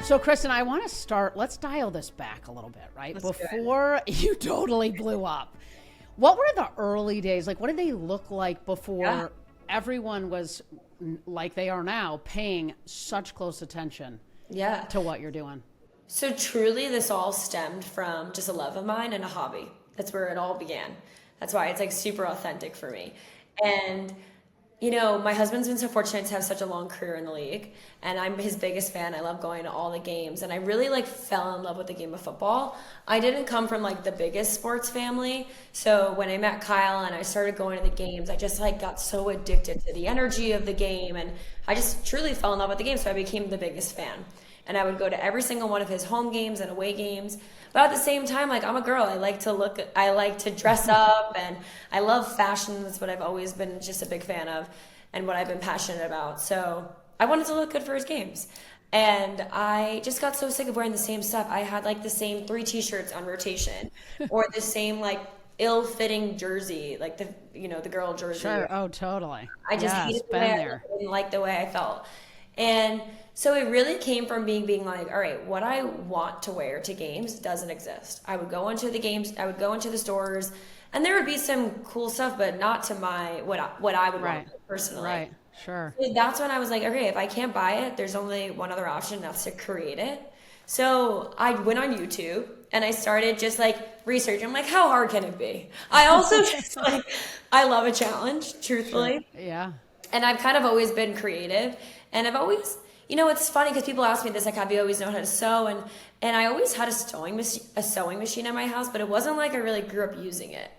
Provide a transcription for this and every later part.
So, Kristin, I want to let's dial this back a little bit, right? Before you totally blew up, what were the early days? Like, what did they look like before everyone was like they are now, paying such close attention to what you're doing? So truly, this all stemmed from just a love of mine and a hobby. That's where it all began. That's why it's like super authentic for me. And you know, my husband's been so fortunate to have such a long career in the league, and I'm his biggest fan. I love going to all the games, and I really like fell in love with the game of football. I didn't come from like the biggest sports family, so when I met Kyle and I started going to the games, I just like got so addicted to the energy of the game, and I just truly fell in love with the game, so I became the biggest fan. And I would go to every single one of his home games and away games. But at the same time, like, I'm a girl. I like to dress up, and I love fashion. That's what I've always been just a big fan of and what I've been passionate about. So I wanted to look good for his games. And I just got so sick of wearing the same stuff. I had like the same 3 t-shirts on rotation or the same like ill-fitting jersey, like the girl jersey. Sure. Oh, totally. I just hated the way I didn't like the way I felt. And so it really came from being like, all right, what I want to wear to games doesn't exist. I would go into the games, I would go into the stores, and there would be some cool stuff, but not to what I would want personally. Right, sure. So that's when I was like, okay, if I can't buy it, there's only one other option, that's to create it. So I went on YouTube and I started just like researching. I'm like, how hard can it be? I also just like, I love a challenge, truthfully. Sure. Yeah. And I've kind of always been creative, and I've always, you know, it's funny because people ask me this, like, have you always known how to sew? And I always had a sewing machine at my house, but it wasn't like I really grew up using it.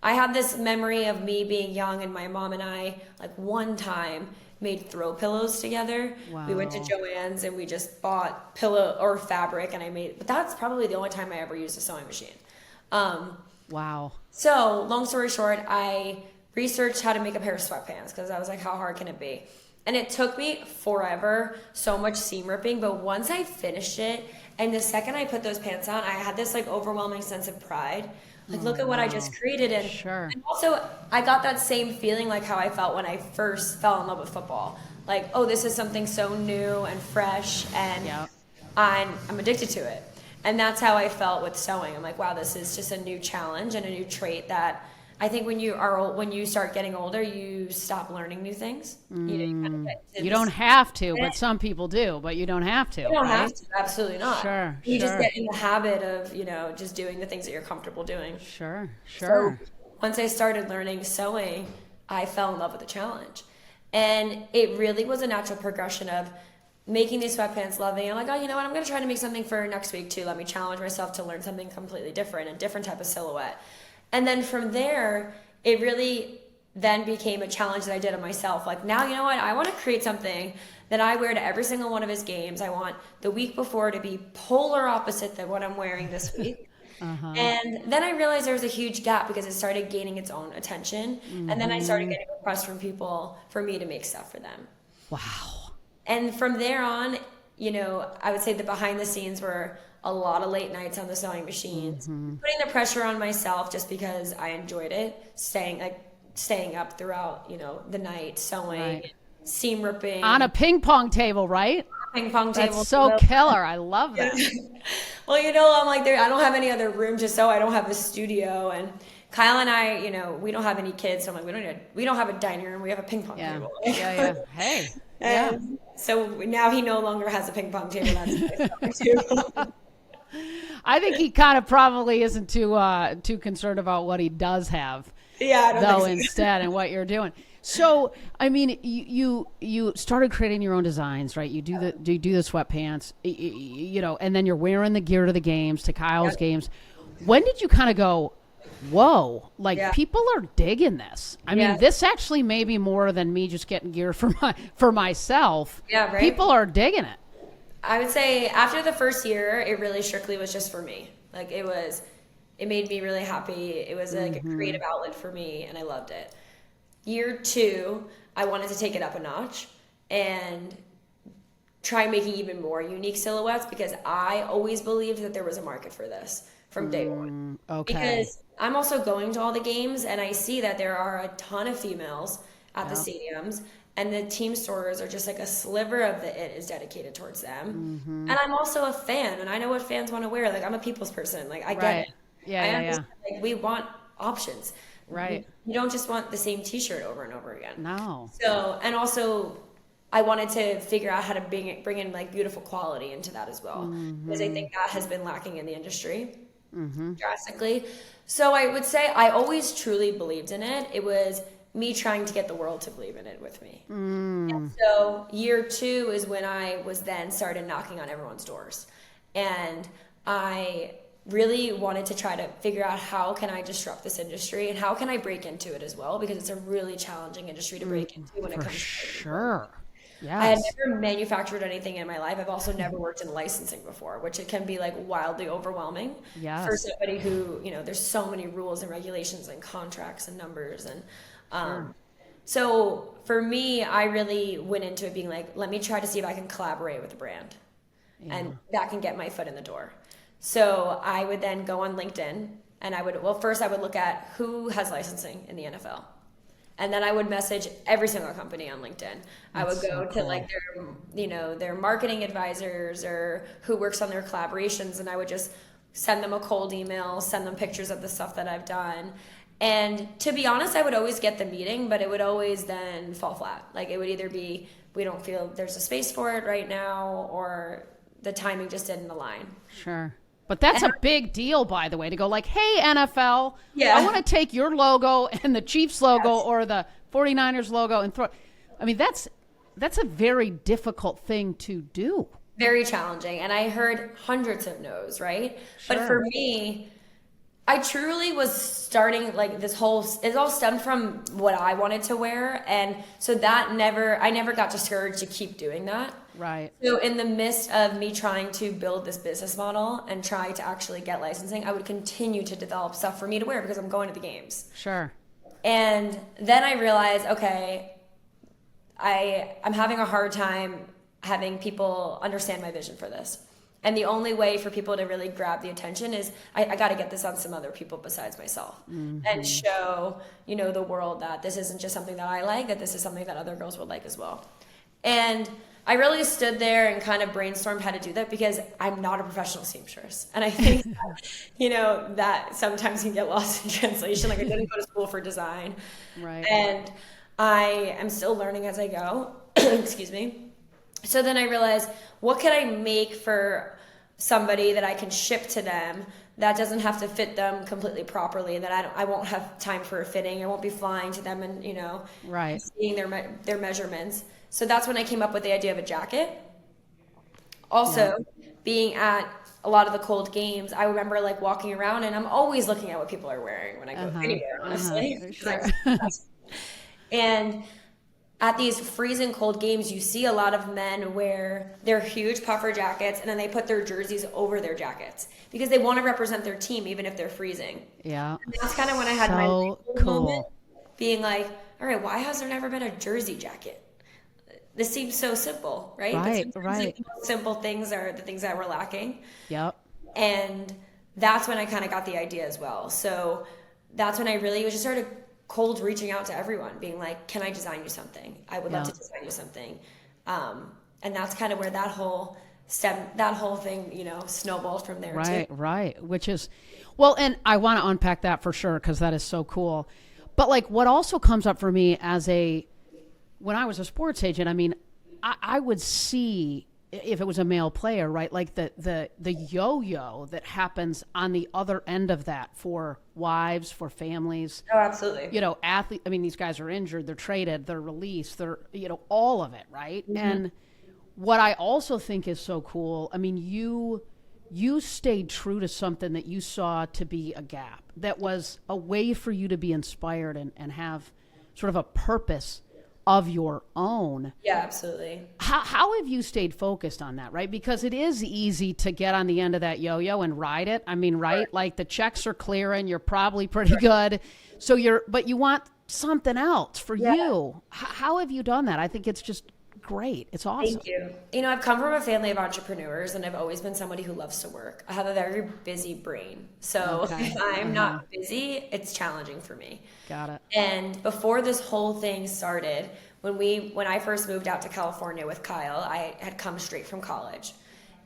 I had this memory of me being young, and my mom and I, like, one time made throw pillows together. Wow. We went to Joann's and we just bought pillow or fabric, and but that's probably the only time I ever used a sewing machine. Wow. So long story short, I researched how to make a pair of sweatpants because I was like, how hard can it be? And it took me forever, so much seam ripping, but once I finished it, and the second I put those pants on, I had this like overwhelming sense of pride. Like, look at what I just created. And also, I got that same feeling like how I felt when I first fell in love with football. Like, oh, this is something so new and fresh, and I'm addicted to it. And that's how I felt with sewing. I'm like, wow, this is just a new challenge and a new trait that I think when you start getting older, you stop learning new things. You don't have to, but some people do, but you don't have to. You don't have to, absolutely not. Sure. You just get in the habit of, just doing the things that you're comfortable doing. Sure. So once I started learning sewing, I fell in love with the challenge. And it really was a natural progression of making these sweatpants, loving it. I'm like, oh, you know what? I'm going to try to make something for next week too. Let me challenge myself to learn something completely different, a different type of silhouette. And then from there, it really then became a challenge that I did on myself. Like, now, you know what? I want to create something that I wear to every single one of his games. I want the week before to be polar opposite than what I'm wearing this week. And then I realized there was a huge gap because it started gaining its own attention. And then I started getting requests from people for me to make stuff for them. Wow. And from there on, I would say the behind the scenes were a lot of late nights on the sewing machines, putting the pressure on myself just because I enjoyed it, staying up throughout, the night, sewing, seam ripping. On a ping pong table, right? Ping pong table. That's so killer. I love that. Well, I'm like, I don't have any other room to sew. I don't have a studio. And Kyle and I, we don't have any kids. So I'm like, we don't have a dining room. We have a ping pong table. Yeah. Hey. So now he no longer has a ping pong table. That's too. I think he kind of probably isn't too concerned about what he does have. Yeah, I don't though think so. Instead, and what you're doing. So, I mean, you started creating your own designs, right? You do the sweatpants, and then you're wearing the gear to the games, to Kyle's games. When did you kind of go, whoa, people are digging this? I mean, this actually may be more than me just getting gear for myself. Yeah, right. People are digging it. I would say after the first year, it really strictly was just for me. Like, it made me really happy. It was like a creative outlet for me, and I loved it. Year 2, I wanted to take it up a notch and try making even more unique silhouettes because I always believed that there was a market for this from day one. Okay. Because I'm also going to all the games, and I see that there are a ton of females at the stadiums, and the team stores are just like a sliver of the it is dedicated towards them. And I'm also a fan, and I know what fans want to wear. Like, I'm a people's person. Like, I get it. I understand. Like, we want options. Right. You don't just want the same t-shirt over and over again. No. So, and also I wanted to figure out how to bring in like beautiful quality into that as well. Because I think that has been lacking in the industry drastically. So I would say I always truly believed in it. It was me trying to get the world to believe in it with me. And so year 2 is when I was then started knocking on everyone's doors. And I really wanted to try to figure out how can I disrupt this industry and how can I break into it as well, because it's a really challenging industry to break into when it comes to sure. Yes. I had never manufactured anything in my life. I've also never worked in licensing before, which it can be like wildly overwhelming for somebody who, you know, there's so many rules and regulations and contracts and numbers. And so for me, I really went into it being like, let me try to see if I can collaborate with a brand and that can get my foot in the door. So I would then go on LinkedIn and first I would look at who has licensing in the NFL. And then I would message every single company on LinkedIn. I would go to like their, you know, their marketing advisors or who works on their collaborations. And I would just send them a cold email, send them pictures of the stuff that I've done. And to be honest, I would always get the meeting, but it would always then fall flat. Like, it would either be, we don't feel there's a space for it right now, or the timing just didn't align. Sure. But that's a big deal, by the way, to go like, hey, NFL, I want to take your logo and the Chiefs logo or the 49ers logo and throw it. I mean, that's a very difficult thing to do. Very challenging. And I heard hundreds of no's, right? Sure. But for me, I truly was starting like it all stemmed from what I wanted to wear. And so I never got discouraged to keep doing that. Right. So in the midst of me trying to build this business model and try to actually get licensing, I would continue to develop stuff for me to wear because I'm going to the games. Sure. And then I realized, okay, I'm having a hard time having people understand my vision for this. And the only way for people to really grab the attention is I got to get this on some other people besides myself and show, you know, the world that this isn't just something that I like, that this is something that other girls would like as well. And I really stood there and kind of brainstormed how to do that because I'm not a professional seamstress. And I think, you know, that sometimes can get lost in translation. Like, I didn't go to school for design. Right. And I am still learning as I go. Excuse me. So then I realized, what can I make for somebody that I can ship to them that doesn't have to fit them completely properly, and that I won't have time for a fitting. I won't be flying to them and, you know, seeing their measurements. So that's when I came up with the idea of a jacket. Also, being at a lot of the cold games, I remember like walking around and I'm always looking at what people are wearing when I go anywhere, honestly. Sure. And at these freezing cold games, you see a lot of men wear their huge puffer jackets and then they put their jerseys over their jackets because they want to represent their team even if they're freezing. Yeah. And that's kind of when I had my moment, being like, all right, why has there never been a jersey jacket? This seems so simple, right? Right. The most simple things are the things that we're lacking. Yep. And that's when I kind of got the idea as well. So that's when I really just started cold reaching out to everyone, being like, can I design you something? I would love to design you something. And that's kind of where that whole thing, you know, snowballed from there too. Right. Which is, well, and I want to unpack that for sure because that is so cool. But like what also comes up for me when I was a sports agent, I mean, I would see if it was a male player, right? Like the yo-yo that happens on the other end of that for wives, for families. Oh, absolutely. You know, athletes. I mean, these guys are injured, they're traded, they're released, they're, you know, all of it, right? Mm-hmm. And what I also think is so cool, I mean, you stayed true to something that you saw to be a gap, that was a way for you to be inspired and have sort of a purpose of your own. Yeah, absolutely. How have you stayed focused on that, right? Because it is easy to get on the end of that yo-yo and ride it. I mean, right? Like the checks are clearing, you're probably pretty good. So but you want something else for you. How have you done that? I think it's just great. It's awesome. Thank you. You know, I've come from a family of entrepreneurs and I've always been somebody who loves to work. I have a very busy brain. So if I'm not busy, it's challenging for me. Got it. And before this whole thing started, when I first moved out to California with Kyle, I had come straight from college.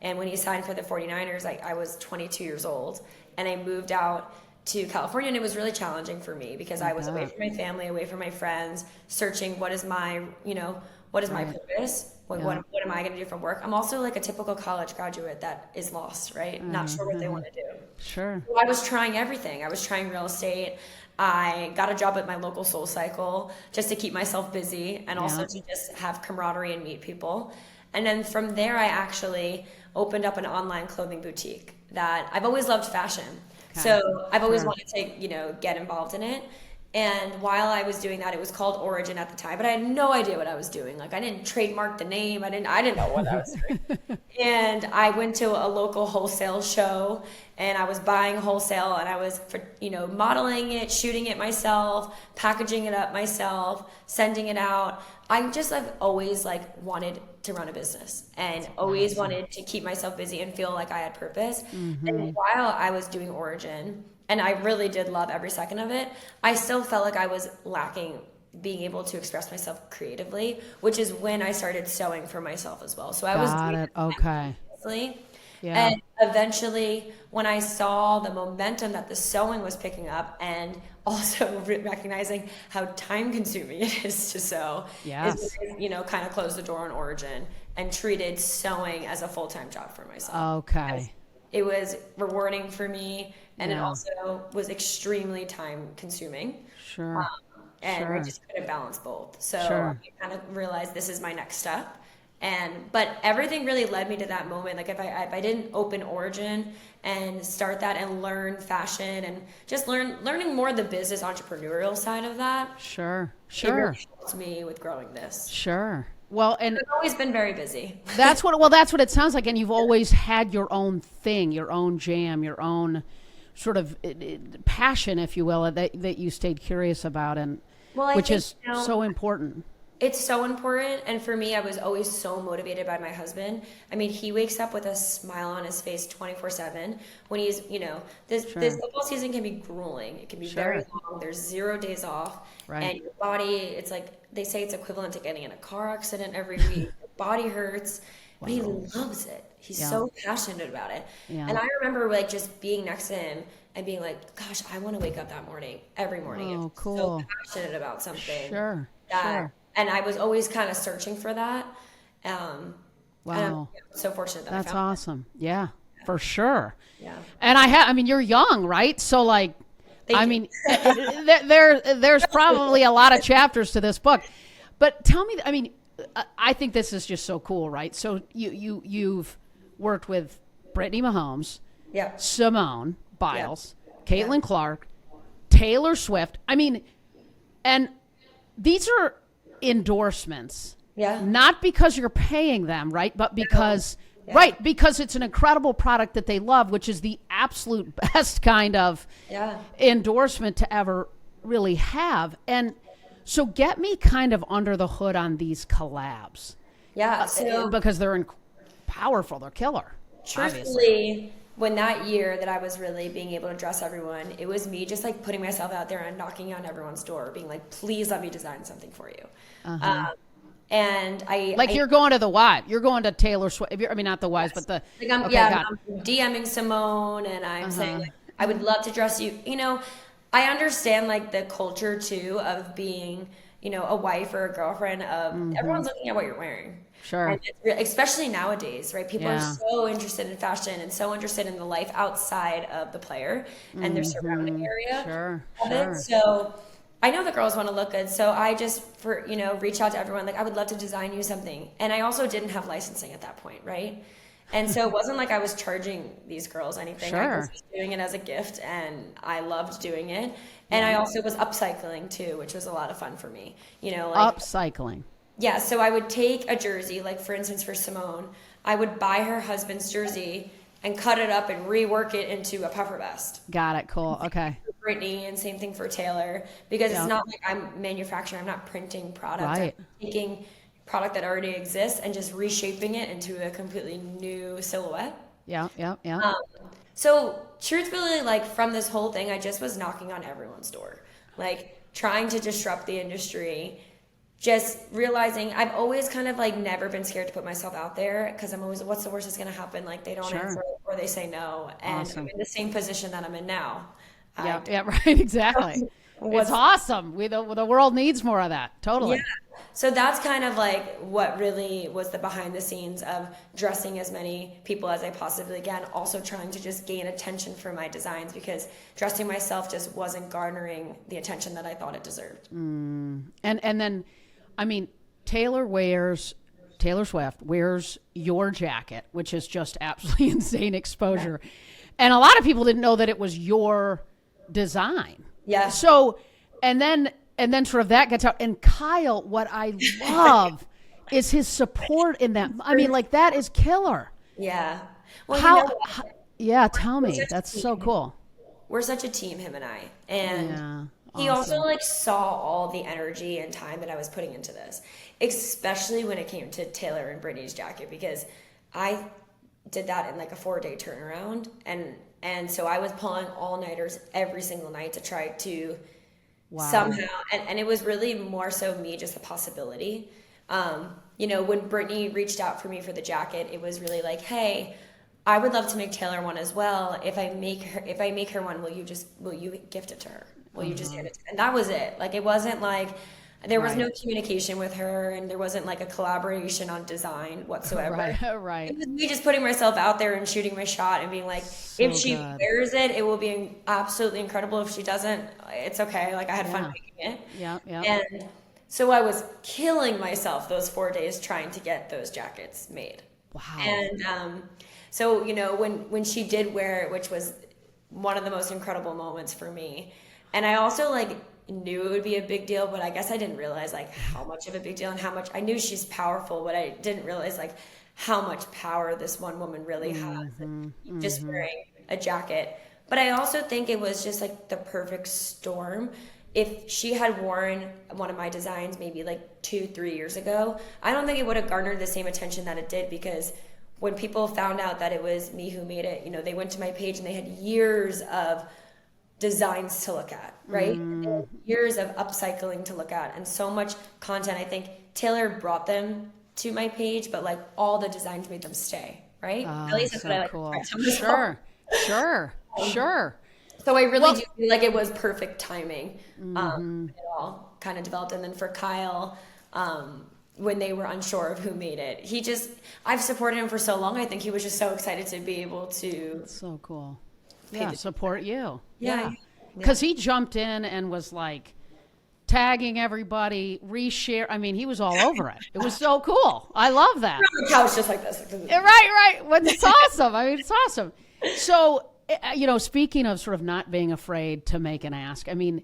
And when he signed for the 49ers, I was 22 years old, and I moved out to California, and it was really challenging for me because I was away from my family, away from my friends, searching what is my purpose? What am I going to do from work? I'm also like a typical college graduate that is lost, right? Not sure what they want to do. Sure. So I was trying everything. I was trying real estate. I got a job at my local Soul Cycle just to keep myself busy and also to just have camaraderie and meet people. And then from there, I actually opened up an online clothing boutique that I've always loved fashion. Okay. So I've always wanted to, get involved in it. And while I was doing that, it was called Origin at the time, but I had no idea what I was doing. Like I didn't trademark the name. I didn't know what I was doing. And I went to a local wholesale show and I was buying wholesale and I was, modeling it, shooting it myself, packaging it up myself, sending it out. I've always wanted to run a business and always wanted to keep myself busy and feel like I had purpose. Mm-hmm. And while I was doing Origin, and I really did love every second of it, I still felt like I was lacking being able to express myself creatively, which is when I started sewing for myself as well. So I was doing it. Okay. Yeah. And eventually, when I saw the momentum that the sewing was picking up and also recognizing how time consuming it is to sew, is when I, kind of closed the door on Origin and treated sewing as a full-time job for myself. Okay. It was rewarding for me, and it also was extremely time consuming. Sure. And I just couldn't balance both. So I kind of realized this is my next step. But everything really led me to that moment. Like if I didn't open Origin and start that and learn fashion and just learning more of the business entrepreneurial side of that. Sure. It really helped me with growing this. Sure. Well, and I've always been very busy. That's what it sounds like. And you've always had your own thing, your own jam, your own sort of passion, if you will, that you stayed curious about, and which is so important. It's so important. And for me, I was always so motivated by my husband. I mean, he wakes up with a smile on his face 24/7 when he's, this football season can be grueling. It can be very long. There's 0 days off. Right. And your body, it's like, they say it's equivalent to getting in a car accident every week. Your body hurts, but he loves it. He's so passionate about it. Yeah. And I remember just being next to him and being like, gosh, I want to wake up that morning, every morning. Oh, cool. So passionate about something. Sure. And I was always kind of searching for that. Wow. And I'm so fortunate that That's I found awesome. Yeah, for sure. Yeah. And you're young, right? So there's probably a lot of chapters to this book. But tell me, I think this is just so cool, right? So you've worked with Brittany Mahomes, Simone, Biles, Caitlin Clark, Taylor Swift. And these are endorsements, not because you're paying them, right? But because, because it's an incredible product that they love, which is the absolute best kind of endorsement to ever really have. And so get me kind of under the hood on these collabs. Yeah. So because they're powerful, they're killer. Truthfully, obviously. When that year that I was really being able to dress everyone, it was me just putting myself out there and knocking on everyone's door, being like, please let me design something for you. Uh-huh. And you're going to the Y. You're going to Taylor Swift. Not the Y's, but the. I'm DMing Simone and I'm saying, I would love to dress you. I understand the culture too of being, a wife or a girlfriend of everyone's looking at what you're wearing. Sure. And especially nowadays, right? People are so interested in fashion and so interested in the life outside of the player and their surrounding area of it. So I know the girls want to look good. So I just, reach out to everyone. I would love to design you something. And I also didn't have licensing at that point, right? And so it wasn't like I was charging these girls anything. I was just doing it as a gift and I loved doing it. And I also was upcycling too, which was a lot of fun for me. Upcycling. Yeah, so I would take a jersey, for instance for Simone, I would buy her husband's jersey and cut it up and rework it into a puffer vest. Got it, cool, okay. For Brittany, and same thing for Taylor, because it's not like I'm manufacturing, I'm not printing product. Right. I'm taking product that already exists and just reshaping it into a completely new silhouette. Yeah. So truthfully, from this whole thing, I just was knocking on everyone's door, trying to disrupt the industry just realizing I've always kind of like never been scared to put myself out there because I'm always, what's the worst that's going to happen? Like they don't answer or they say no. And Awesome. I'm in the same position that I'm in now. Yeah, right, exactly. It's awesome. The world needs more of that. Totally. Yeah. So that's kind of like what really was the behind the scenes of dressing as many people as I possibly can. Also trying to just gain attention for my designs because dressing myself just wasn't garnering the attention that I thought it deserved. And then, I mean, Taylor Swift wears your jacket, which is just absolutely insane exposure. And a lot of people didn't know that it was your design. Yeah. So, and then sort of that gets out. And Kyle, what I love is his support in that. I mean, like that is killer. Yeah. Well, yeah, tell me. That's so cool. We're such a team, him and I. And yeah, he also like saw all the energy and time that I was putting into this, especially when it came to Taylor and Brittany's jacket, because I did that in like a 4-day turnaround. And so I was pulling all-nighters every single night to try to somehow, and it was really more so me, just a possibility. When Brittany reached out for me for the jacket, it was really like, hey, I would love to make Taylor one as well. If I make her one, will you gift it to her? Will you just hand it to her? And that was it. Like, it wasn't like, there was no communication with her, and there wasn't like a collaboration on design whatsoever. Right. It was me just putting myself out there and shooting my shot and being like, if she wears it, it will be absolutely incredible. If she doesn't, it's okay. Like, I had fun making it. Yeah. And so I was killing myself those 4 days trying to get those jackets made. Wow. And so, when she did wear it, which was one of the most incredible moments for me, and I also like knew it would be a big deal, but I guess I didn't realize like how much of a big deal and how much I knew she's powerful, but I didn't realize like how much power this one woman really has, just wearing a jacket. But I also think it was just like the perfect storm. If she had worn one of my designs maybe like 2-3 years ago, I don't think it would have garnered the same attention that it did, because when people found out that it was me who made it, they went to my page and they had years of designs to look at, right? Years of upcycling to look at, and so much content. I think Taylor brought them to my page, but like all the designs made them stay, right? At least that's so what I like cool. to tell myself. Sure. So I really do feel like it was perfect timing. It all kind of developed. And then for Kyle, when they were unsure of who made it, I've supported him for so long. I think he was just so excited to be able to. That's so cool. Yeah, support you. Yeah. Because he jumped in and was like tagging everybody, reshare. I mean, he was all over it. It was so cool. I love that. The couch just like this. Right. Well, it's awesome. I mean, it's awesome. So, speaking of sort of not being afraid to make an ask, I mean,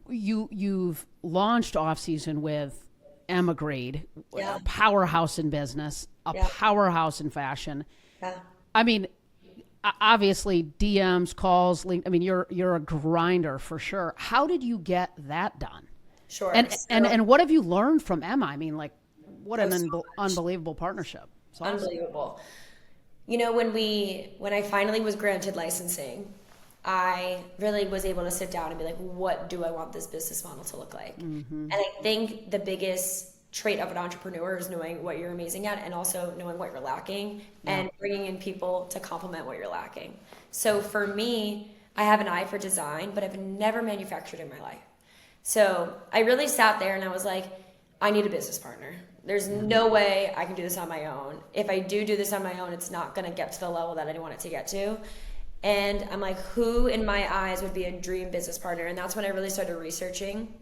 you've launched off season with Emma Grede, a powerhouse in business, a powerhouse in fashion. Yeah. I mean, obviously DMs, calls, link. I mean, you're a grinder for sure. How did you get that done? Sure. And what have you learned from Emma? I mean, like, what an unbelievable partnership. It's awesome. Unbelievable. When I finally was granted licensing, I really was able to sit down and be like, what do I want this business model to look like? And I think the biggest trait of an entrepreneur is knowing what you're amazing at, and also knowing what you're lacking, and bringing in people to complement what you're lacking. So for me, I have an eye for design, but I've never manufactured in my life. So I really sat there and I was like, I need a business partner. There's no way I can do this on my own. If I do this on my own, it's not going to get to the level that I want it to get to. And I'm like, who in my eyes would be a dream business partner? And that's when I really started researching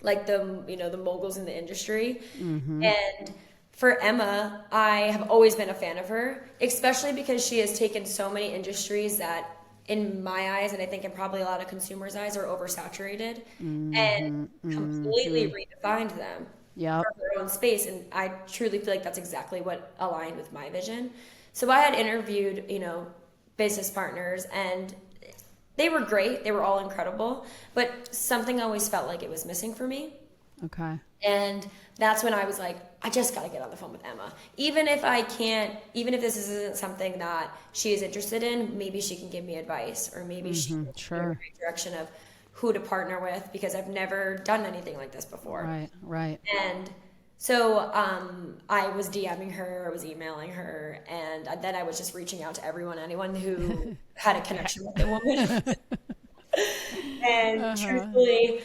like the moguls in the industry. And for Emma, I have always been a fan of her, especially because she has taken so many industries that in my eyes, and I think in probably a lot of consumers' eyes, are oversaturated, and completely redefined them for their own space. And I truly feel like that's exactly what aligned with my vision. So I had interviewed, business partners, and they were great. They were all incredible, but something always felt like it was missing for me. Okay. And that's when I was like, I just got to get on the phone with Emma. Even if this isn't something that she is interested in, maybe she can give me advice, or maybe she can go in the right direction of who to partner with because I've never done anything like this before. Right. And so I was DMing her, I was emailing her, and then I was just reaching out to anyone who had a connection with the woman. And truthfully,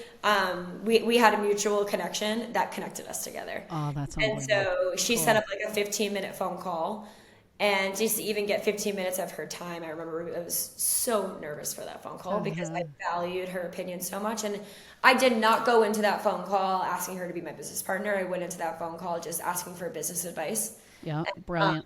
we had a mutual connection that connected us together. Oh, that's unbelievable. And so she set up like a 15-minute phone call. And just to even get 15 minutes of her time, I remember I was so nervous for that phone call because I valued her opinion so much. And I did not go into that phone call asking her to be my business partner. I went into that phone call just asking for business advice. Yeah, brilliant.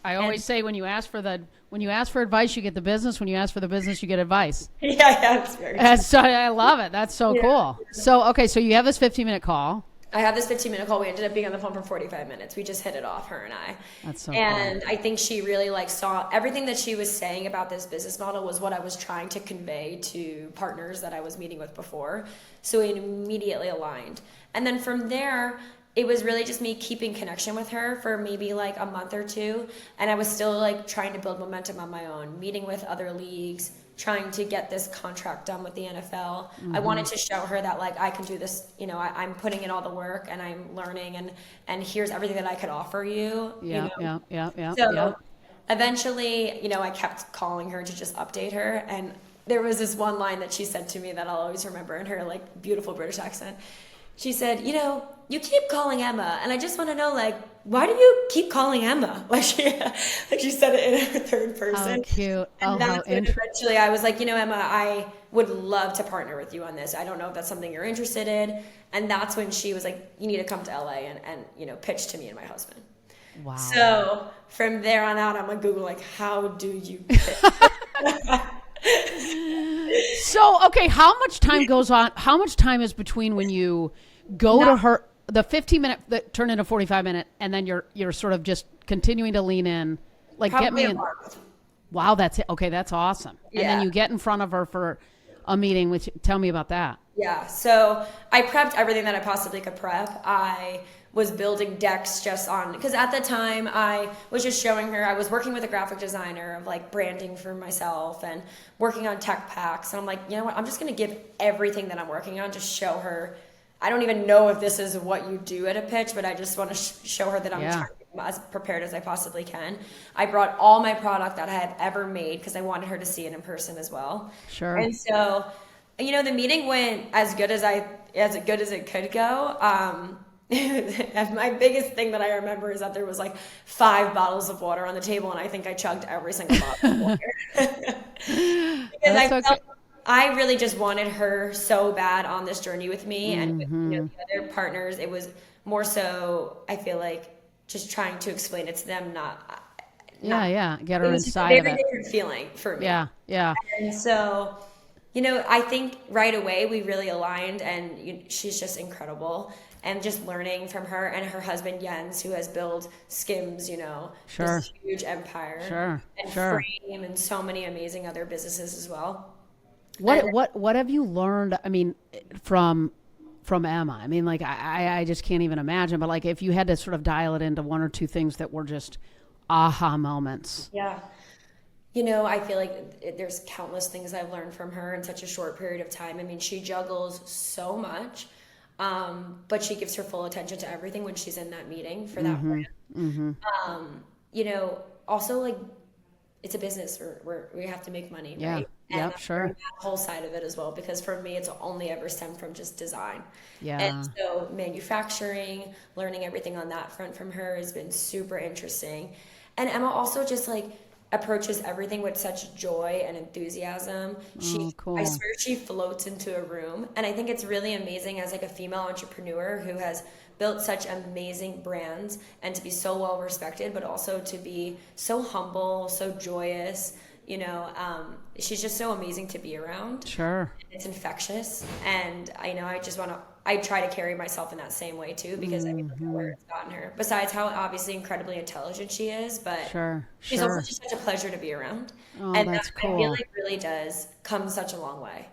I always say when you ask for advice, you get the business. When you ask for the business, you get advice. Yeah, it's very true. So I love it. That's so cool. So, okay, so you have this 15-minute call. I had this 15-minute call. We ended up being on the phone for 45 minutes. We just hit it off, her and I. That's so And cool. I think she really saw everything that she was saying about this business model was what I was trying to convey to partners that I was meeting with before. So it immediately aligned. And then from there, it was really just me keeping connection with her for maybe a month or two. And I was still trying to build momentum on my own, meeting with other leagues, trying to get this contract done with the NFL. I wanted to show her that I can do this, I'm putting in all the work and I'm learning and here's everything that I could offer you. Yeah. So eventually, I kept calling her to just update her. And there was this one line that she said to me that I'll always remember in her beautiful British accent. She said, you keep calling Emma, and I just want to know, why do you keep calling Emma? She said it in her third person. How cute. And that's when eventually I was like, Emma, I would love to partner with you on this. I don't know if that's something you're interested in. And that's when she was like, you need to come to LA and pitch to me and my husband. Wow. So from there on out, I'm on Google, how do you pitch? So, okay, how much time goes on? How much time is between when you go to her, the 15-minute that turned into 45-minute, and then you're sort of just continuing to lean in, get me in. Wow, that's it. Okay, that's awesome. Yeah. And then you get in front of her for a meeting. Tell me about that. Yeah. So I prepped everything that I possibly could prep. I was building decks because at the time I was just showing her, I was working with a graphic designer of branding for myself and working on tech packs. And I'm like, you know what, I'm just going to give everything that I'm working on, just show her. I don't even know if this is what you do at a pitch, but I just want to show her that I'm trying to be as prepared as I possibly can. I brought all my product that I had ever made because I wanted her to see it in person as well. Sure. And so, the meeting went as good as it could go. My biggest thing that I remember is that there was 5 bottles of water on the table, and I think I chugged every single bottle of water. Because I really just wanted her so bad on this journey with me, and with the other partners, it was more so, I feel just trying to explain it to them, get her inside of it. It was a very different feeling for me. Yeah. And so, I think right away we really aligned, and she's just incredible. And just learning from her and her husband Jens, who has built Skims, this huge empire, and Frame, and so many amazing other businesses as well. What have you learned? I mean, from Emma. I mean, I just can't even imagine. But if you had to sort of dial it into one or two things that were just aha moments. Yeah. I feel there's countless things I've learned from her in such a short period of time. I mean, she juggles so much. But she gives her full attention to everything when she's in that meeting for that brand. Also it's a business where we have to make money, right? And sure. That whole side of it as well, because for me, it's only ever stemmed from just design. Yeah. And so manufacturing, learning everything on that front from her has been super interesting. And Emma also just approaches everything with such joy and enthusiasm. Cool. I swear she floats into a room. And I think it's really amazing as a female entrepreneur who has built such amazing brands and to be so well respected, but also to be so humble, so joyous. She's just so amazing to be around. Sure. It's infectious. And I try to carry myself in that same way too, because I mean, look at where it's gotten her. Besides how obviously incredibly intelligent she is, but she's also just such a pleasure to be around. Oh, and that's cool. I feel really does come such a long way.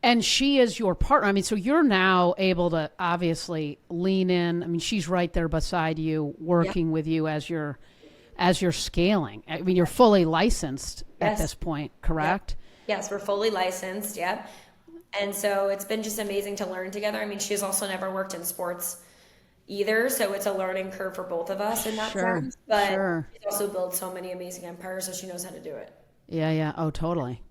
And she is your partner. I mean, so you're now able to obviously lean in. I mean, she's right there beside you, working with you as you're scaling. I mean, you're fully licensed at this point, correct? Yes, we're fully licensed. Yep. And so it's been just amazing to learn together. I mean, she's also never worked in sports either, so it's a learning curve for both of us in that sense. But she's also built so many amazing empires, so she knows how to do it. Yeah. Oh, totally.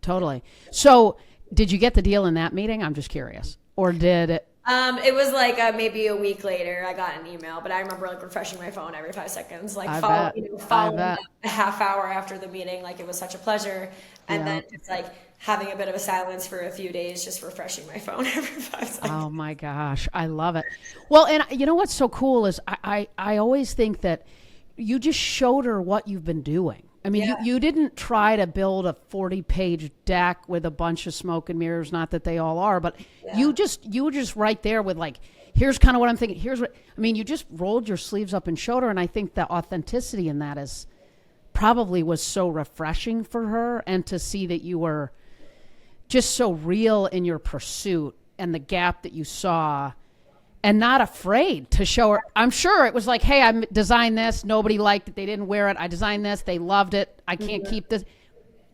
So did you get the deal in that meeting? I'm just curious. Or did it? It was like maybe a week later I got an email, but I remember like refreshing my phone every 5 seconds, like following up a half hour after the meeting, like it was such a pleasure. And then just like having a bit of a silence for a few days, just refreshing my phone every 5 seconds. Oh my gosh, I love it. Well, and you know what's so cool is I always think that you just showed her what you've been doing. I mean, you didn't try to build a 40-page deck with a bunch of smoke and mirrors, not that they all are, but you were just right there with like, here's kind of what I'm thinking. Here's what, I mean, you just rolled your sleeves up and showed her. And I think the authenticity in that is probably was so refreshing for her, and to see that you were just so real in your pursuit and the gap that you saw, and not afraid to show her. I'm sure it was like, hey, I designed this. Nobody liked it. They didn't wear it. I designed this. They loved it. I can't keep this.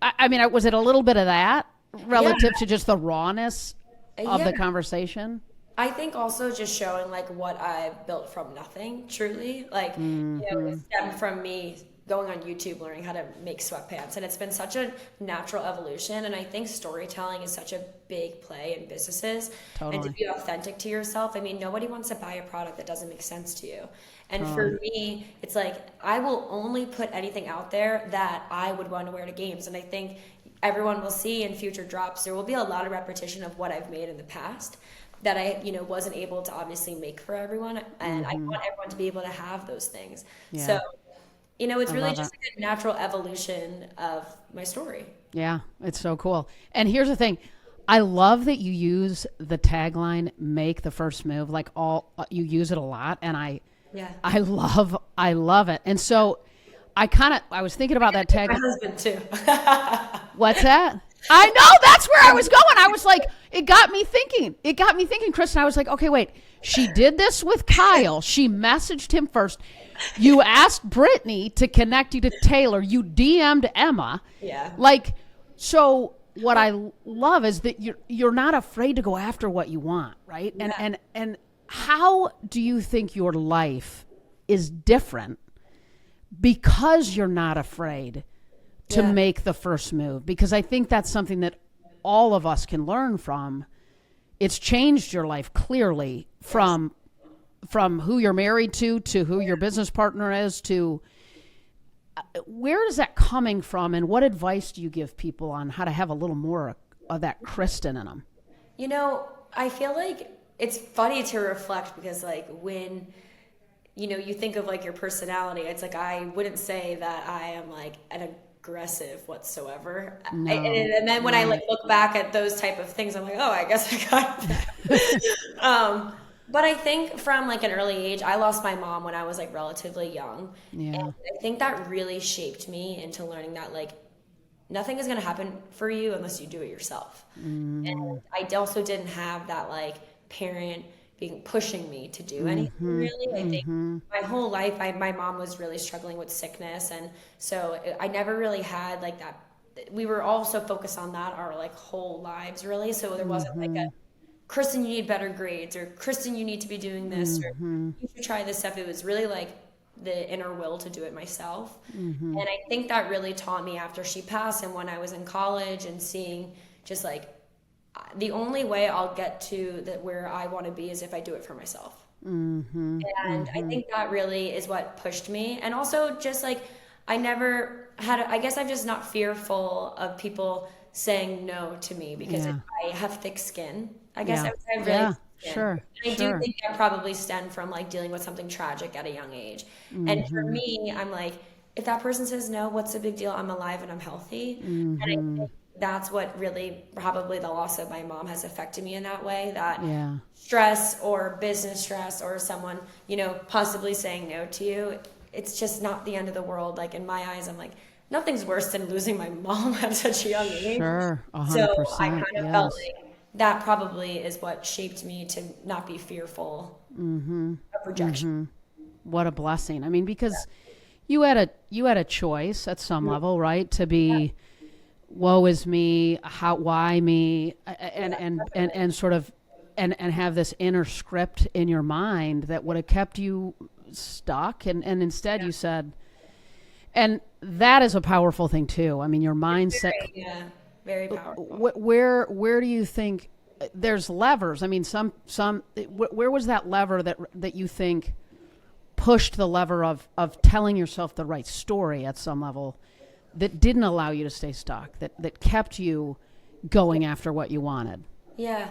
I mean, was it a little bit of that relative to just the rawness of the conversation? I think also just showing like what I built from nothing, truly. Like, you know, it stemmed from me going on YouTube, learning how to make sweatpants. And it's been such a natural evolution. And I think storytelling is such a big play in businesses. Totally. And to be authentic to yourself. I mean, nobody wants to buy a product that doesn't make sense to you. And for me, it's like, I will only put anything out there that I would want to wear to games. And I think everyone will see in future drops, there will be a lot of repetition of what I've made in the past that I, you know, wasn't able to obviously make for everyone. And I want everyone to be able to have those things. Yeah. So, you know, it's really just like a natural evolution of my story. Yeah, it's so cool. And here's the thing. I love that you use the tagline, make the first move, like you use it a lot. And I love it. And so I was thinking about that tagline. My husband too. What's that? I know, that's where I was going. I was like, it got me thinking, Kristin. I was like, okay, wait, she did this with Kyle. She messaged him first. You asked Brittany to connect you to Taylor. You DM'd Emma. Yeah. Like, so what I love is that you're not afraid to go after what you want, right? Yeah. And how do you think your life is different because you're not afraid to make the first move? Because I think that's something that all of us can learn from. It's changed your life clearly from who you're married to who your business partner is, to where is that coming from, and what advice do you give people on how to have a little more of that Kristin in them? You know, I feel like it's funny to reflect, because like when, you know, you think of like your personality, it's like, I wouldn't say that I am like an aggressive whatsoever. No, and then when I like look back at those type of things, I'm like, oh, I guess I got that. But I think from like an early age, I lost my mom when I was like relatively young. Yeah. And I think that really shaped me into learning that like nothing is going to happen for you unless you do it yourself. And I also didn't have that like parent pushing me to do anything really. I think my whole life, my mom was really struggling with sickness. And so I never really had like that. We were also focused on that our like whole lives really. So there wasn't like a, Kristin, you need better grades, or Kristin, you need to be doing this, or you should try this stuff. It was really like the inner will to do it myself. And I think that really taught me after she passed, and when I was in college and seeing just like the only way I'll get to where I want to be is if I do it for myself. And I think that really is what pushed me. And also just like I never had, I guess I'm just not fearful of people saying no to me, because I have thick skin. I guess I would say I really thick skin. And I do think that probably stemmed from like dealing with something tragic at a young age. And for me, I'm like, if that person says no, what's the big deal? I'm alive and I'm healthy. And I think that's what really probably the loss of my mom has affected me in that way, that stress or business stress or someone, you know, possibly saying no to you, it's just not the end of the world. Like in my eyes, I'm like, nothing's worse than losing my mom at such a young age. Sure, 100%. So I kind of felt like that probably is what shaped me to not be fearful of rejection. What a blessing. I mean, because you had a choice at some level, right? To be woe is me, why me, and sort of, and have this inner script in your mind that would have kept you stuck. And instead you said, and that is a powerful thing too. I mean, your mindset. Yeah, very powerful. Where do you think there's levers? I mean, where was that lever that you think pushed the lever of telling yourself the right story at some level that didn't allow you to stay stuck, that kept you going after what you wanted? Yeah.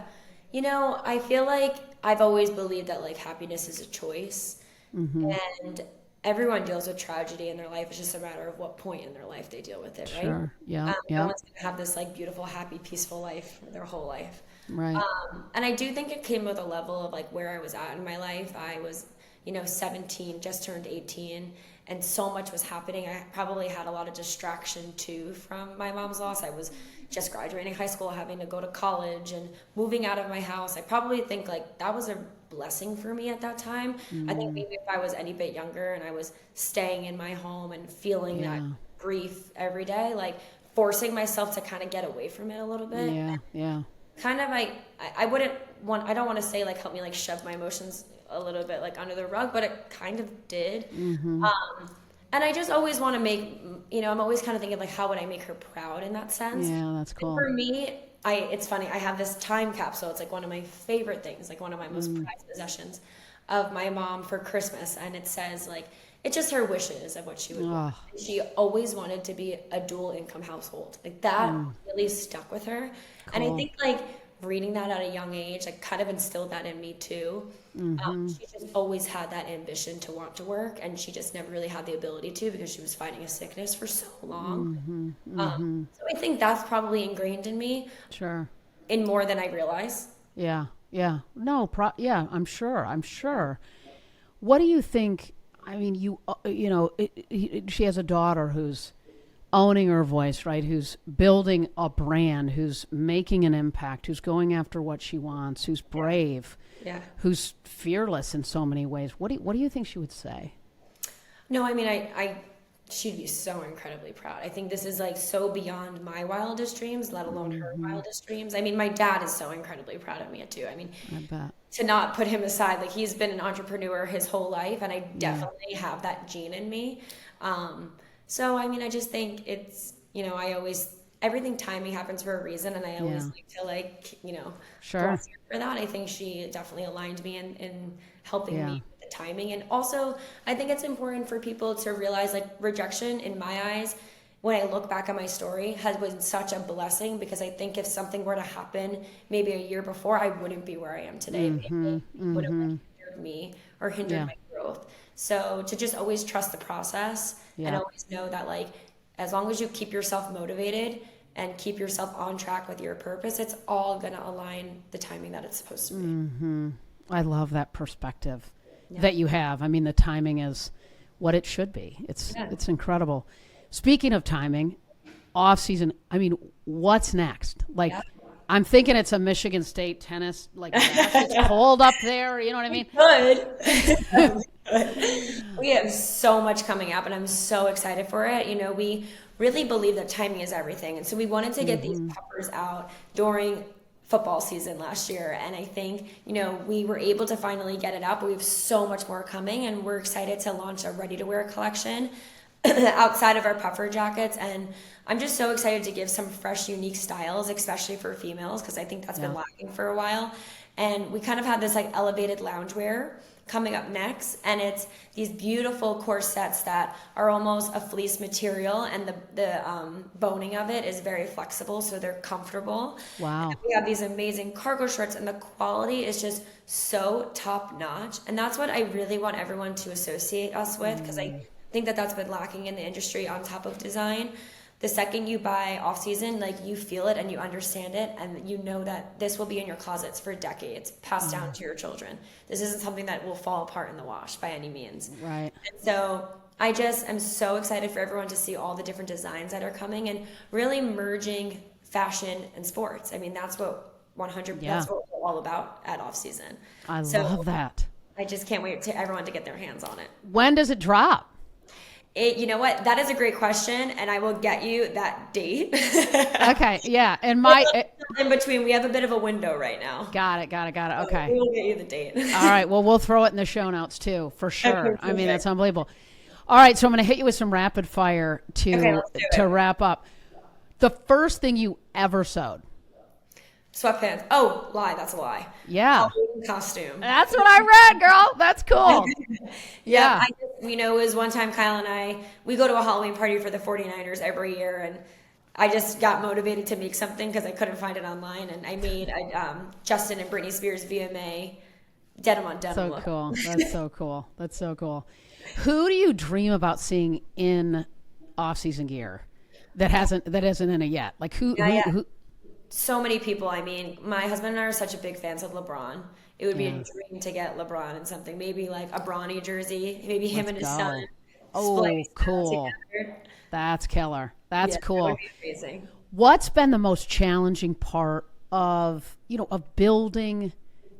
I feel like I've always believed that like happiness is a choice, and everyone deals with tragedy in their life. It's just a matter of what point in their life they deal with it, right? Sure. Yeah. No one's gonna have this like beautiful, happy, peaceful life their whole life. Right. And I do think it came with a level of like where I was at in my life. I was, 17, just turned 18, and so much was happening. I probably had a lot of distraction too from my mom's loss. I was just graduating high school, having to go to college and moving out of my house. I probably think like that was a blessing for me at that time. I think maybe if I was any bit younger and I was staying in my home and feeling that grief every day, like forcing myself to kind of get away from it a little bit. Yeah. Kind of I don't want to say like help me like shove my emotions a little bit like under the rug, but it kind of did. And I just always want to make, I'm always kind of thinking like, how would I make her proud in that sense? Yeah, that's cool. And for me, it's funny, I have this time capsule. It's like one of my favorite things, like one of my most prized possessions of my mom for Christmas. And it says like, it's just her wishes of what she would want. She always wanted to be a dual income household. Like that really stuck with her. Cool. And I think like reading that at a young age, like kind of instilled that in me too. She just always had that ambition to want to work, and she just never really had the ability to because she was fighting a sickness for so long. So I think that's probably ingrained in me. Sure. In more than I realize. Yeah. No, I'm sure. What do you think? I mean, she has a daughter who's owning her voice, right? Who's building a brand, who's making an impact, who's going after what she wants, who's brave, who's fearless in so many ways. What do you think she would say? No, I mean, she'd be so incredibly proud. I think this is like so beyond my wildest dreams, let alone her wildest dreams. I mean, my dad is so incredibly proud of me too. I mean, I bet. To not put him aside, like he's been an entrepreneur his whole life, and I definitely have that gene in me. So, I mean, I just think it's, everything timing happens for a reason, and I always like to sure. bless her for that. I think she definitely aligned me in helping me with the timing. And also, I think it's important for people to realize like rejection in my eyes, when I look back at my story, has been such a blessing, because I think if something were to happen maybe a year before, I wouldn't be where I am today. Maybe it would have hindered me or hindered my growth. So to just always trust the process and always know that like, as long as you keep yourself motivated and keep yourself on track with your purpose, it's all going to align the timing that it's supposed to be. I love that perspective that you have. I mean, the timing is what it should be. It's incredible. Speaking of timing, off season, I mean, what's next? Like, I'm thinking it's a Michigan State tennis, like it's cold up there. You know what I mean? Good. We have so much coming up, and I'm so excited for it. We really believe that timing is everything. And so we wanted to get these puffers out during football season last year. And I think, we were able to finally get it out, but we have so much more coming, and we're excited to launch a ready-to-wear collection outside of our puffer jackets. And I'm just so excited to give some fresh, unique styles, especially for females, because I think that's been lacking for a while. And we kind of have this like elevated loungewear coming up next, and it's these beautiful corsets that are almost a fleece material, and the boning of it is very flexible, so they're comfortable. Wow. And we have these amazing cargo shorts, and the quality is just so top notch, and that's what I really want everyone to associate us with, because I think that that's been lacking in the industry on top of design. The second you buy off season, like you feel it and you understand it, and you know that this will be in your closets for decades, passed down to your children. This isn't something that will fall apart in the wash by any means. Right. And so I just am so excited for everyone to see all the different designs that are coming, and really merging fashion and sports. I mean, that's what that's what we're all about at off season. I love that. I just can't wait to everyone to get their hands on it. When does it drop? You know what? That is a great question, and I will get you that date. Okay, yeah, and in between, we have a bit of a window right now. got it. So Okay, we will get you the date. all right. Well, we'll throw it in the show notes too, for sure. Okay, I mean, that's perfect. unbelievable. All right, so I'm going to hit you with some rapid fire Okay, let's do to it. wrap up. The first thing you ever sewed. Sweatpants. Oh, lie. That's a lie. Yeah, Halloween costume. that's what I read, girl. That's cool. Yeah, Yeah. it was one time Kyle and we go to a Halloween party for the 49ers every year, and I just got motivated to make something because I couldn't find it online, and I made Justin and Britney Spears VMA denim on denim So look. cool. That's so cool. That's so cool. Who do you dream about seeing in off-season gear that isn't in it yet? Like Yeah. who So many people. I mean, my husband and I are such a big fans of LeBron. It would be a Yes. dream to get LeBron in something, maybe like a Bronny jersey, maybe him and his go. son. Oh, spliced cool. together. That's killer. That's Yeah, that cool. would be amazing. What's been the most challenging part of, of building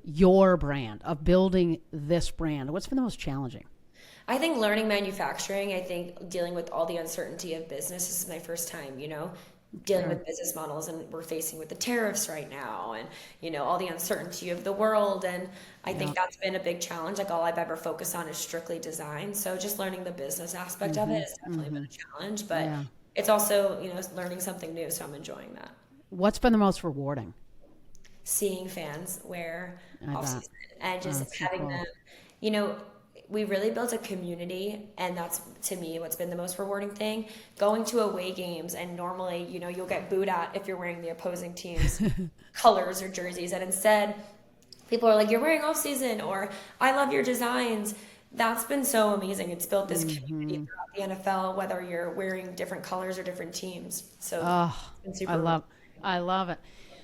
your brand, of building this brand? What's been the most challenging? I think learning manufacturing, I think dealing with all the uncertainty of business, this is my first time, dealing with business models, and we're facing with the tariffs right now, and all the uncertainty of the world, and I think that's been a big challenge. Like, all I've ever focused on is strictly design, so just learning the business aspect of it has definitely been a challenge, but Yeah. it's also learning something new, so I'm enjoying that. What's been the most rewarding? Seeing fans wear I off bet. season and just That's so having cool. them, we really built a community, and that's, to me, what's been the most rewarding thing. Going to away games, and normally, you'll get booed at if you're wearing the opposing team's colors or jerseys, and instead, people are like, "You're wearing off season," or "I love your designs." That's been so amazing. It's built this community throughout the NFL, whether you're wearing different colors or different teams. So Oh, it's been super I love it.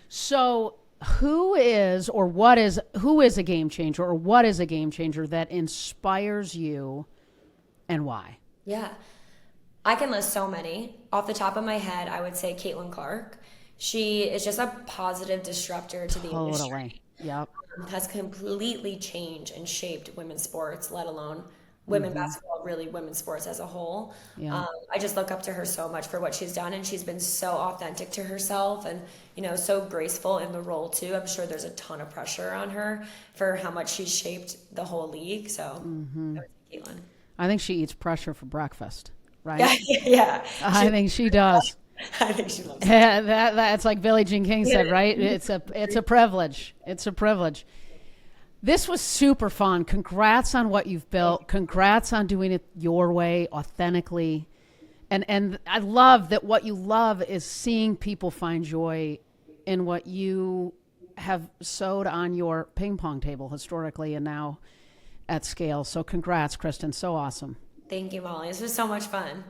So who is a game changer, or what is a game changer that inspires you, and why? Yeah. I can list so many. Off the top of my head, I would say Caitlin Clark. She is just a positive disruptor to the industry. Totally. Yep. Has completely changed and shaped women's sports, let alone women basketball, really women's sports as a whole. Yeah. I just look up to her so much for what she's done, and she's been so authentic to herself, and so graceful in the role too. I'm sure there's a ton of pressure on her for how much she's shaped the whole league. So I would say Caitlin. I think she eats pressure for breakfast, right? Yeah, yeah. I think she does. I think she loves it. That's like Billie Jean King said, right? It's a privilege. It's a privilege. This was super fun. Congrats on what you've built. Congrats on doing it your way, authentically. And I love that what you love is seeing people find joy in what you have sewed on your ping pong table historically and now at scale. So congrats, Kristin. So awesome. Thank you, Molly. This was so much fun.